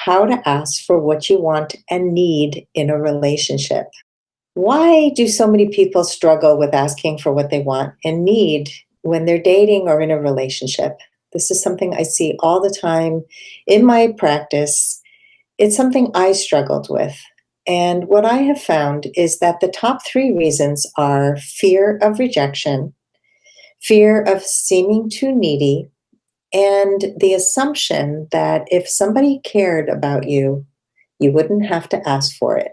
how to ask for what you want and need in a relationship. Why do so many people struggle with asking for what they want and need when they're dating or in a relationship? This is something I see all the time in my practice. It's something I struggled with. And what I have found is that the top three reasons are fear of rejection, fear of seeming too needy, and the assumption that if somebody cared about you, you wouldn't have to ask for it.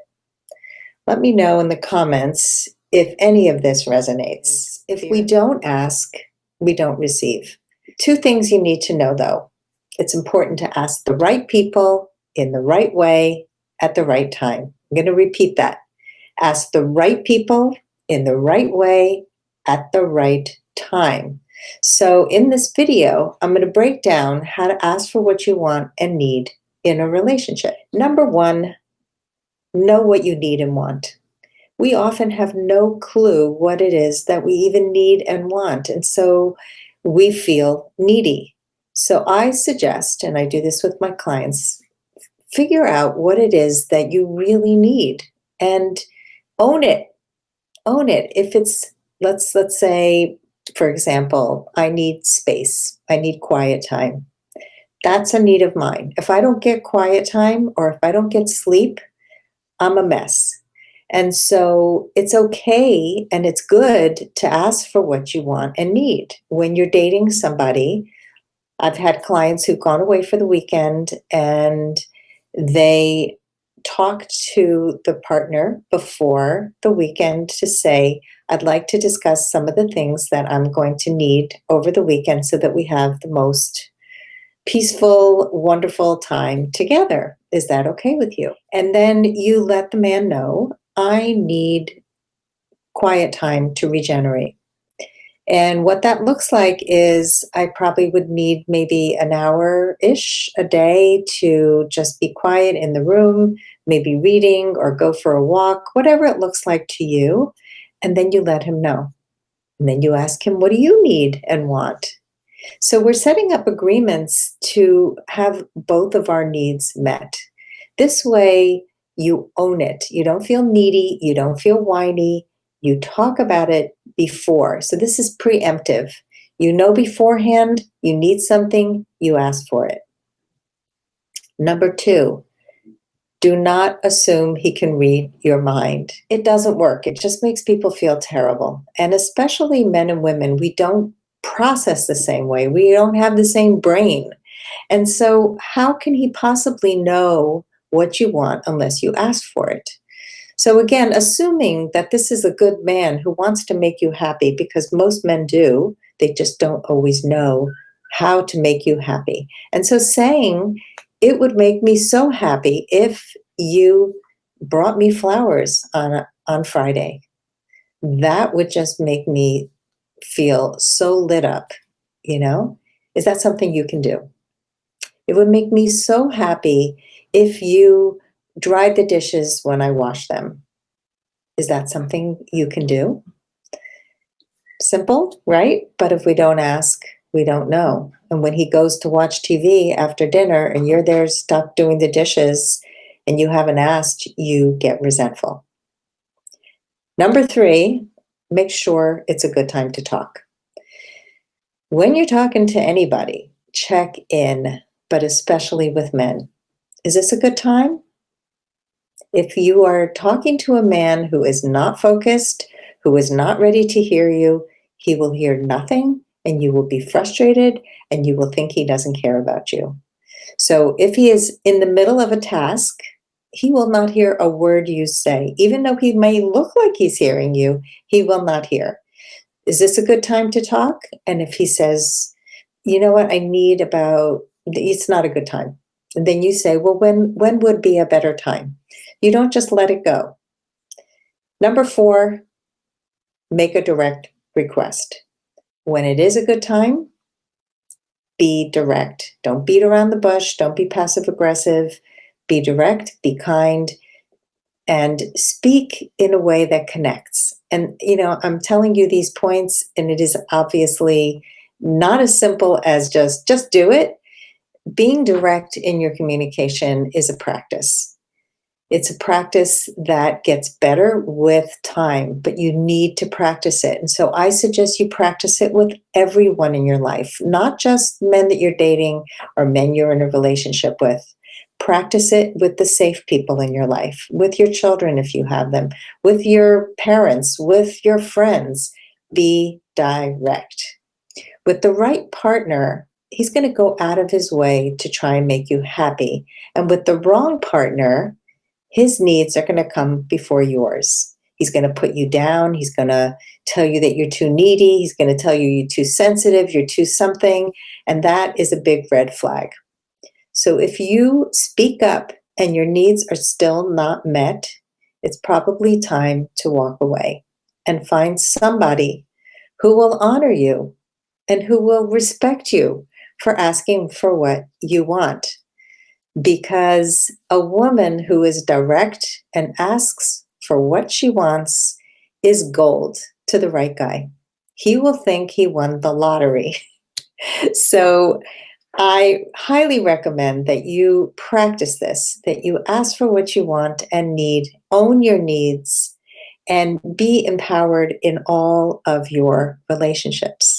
Let me know in the comments if any of this resonates. If we don't ask, we don't receive. Two things you need to know though. It's important to ask the right people in the right way at the right time. I'm going to repeat that. Ask the right people in the right way at the right time. So in this video, I'm going to break down how to ask for what you want and need in a relationship. Number one, know what you need and want. We often have no clue what it is that we even need and want, and so we feel needy. So I suggest, and I do this with my clients, figure out what it is that you really need and own it. Own it. If it's, let's say, for example, I need space. I need quiet time. That's a need of mine. If I don't get quiet time or if I don't get sleep, I'm a mess. And so it's okay and it's good to ask for what you want and need. When you're dating somebody, I've had clients who've gone away for the weekend and they talk to the partner before the weekend to say, I'd like to discuss some of the things that I'm going to need over the weekend so that we have the most peaceful, wonderful time together. Is that okay with you? And then you let the man know, I need quiet time to regenerate. And what that looks like is I probably would need maybe an hour-ish a day to just be quiet in the room, maybe reading or go for a walk, whatever it looks like to you. And then you let him know. And then you ask him, what do you need and want? So we're setting up agreements to have both of our needs met. This way, you own it. You don't feel needy. You don't feel whiny. You talk about it before. So this is preemptive. You know beforehand, you need something, you ask for it. Number two, do not assume he can read your mind. It doesn't work. It just makes people feel terrible. And especially men and women, we don't process the same way. We don't have the same brain. And so how can he possibly know what you want unless you ask for it? So again, assuming that this is a good man who wants to make you happy, because most men do, they just don't always know how to make you happy. And so saying, it would make me so happy if you brought me flowers on Friday. That would just make me feel so lit up, you know? Is that something you can do? It would make me so happy if you dried the dishes when I wash them. Is that something you can do? Simple, right? But if we don't ask, we don't know. And when he goes to watch TV after dinner and you're there stuck doing the dishes and you haven't asked, you get resentful. Number three, make sure it's a good time to talk. When you're talking to anybody, check in, but especially with men. Is this a good time? If you are talking to a man who is not focused, who is not ready to hear you, he will hear nothing and you will be frustrated and you will think he doesn't care about you. So if he is in the middle of a task, he will not hear a word you say. Even though he may look like he's hearing you, he will not hear. Is this a good time to talk? And if he says, you know what, it's not a good time. And then you say, well, when would be a better time? You don't just let it go. Number four, make a direct request. When it is a good time, be direct. Don't beat around the bush. Don't be passive aggressive. Be direct, be kind, and speak in a way that connects. And, you know, I'm telling you these points, and it is obviously not as simple as just do it. Being direct in your communication is a practice. It's a practice that gets better with time, but you need to practice it. And so I suggest you practice it with everyone in your life, not just men that you're dating or men you're in a relationship with. Practice it with the safe people in your life, with your children if you have them, with your parents, with your friends. Be direct. With the right partner, he's going to go out of his way to try and make you happy. And with the wrong partner, his needs are going to come before yours. He's going to put you down. He's going to tell you that you're too needy. He's going to tell you you're too sensitive, you're too something. And that is a big red flag. So if you speak up and your needs are still not met, it's probably time to walk away and find somebody who will honor you and who will respect you for asking for what you want. Because a woman who is direct and asks for what she wants is gold to the right guy. He will think he won the lottery. So I highly recommend that you practice this, that you ask for what you want and need, own your needs, and be empowered in all of your relationships.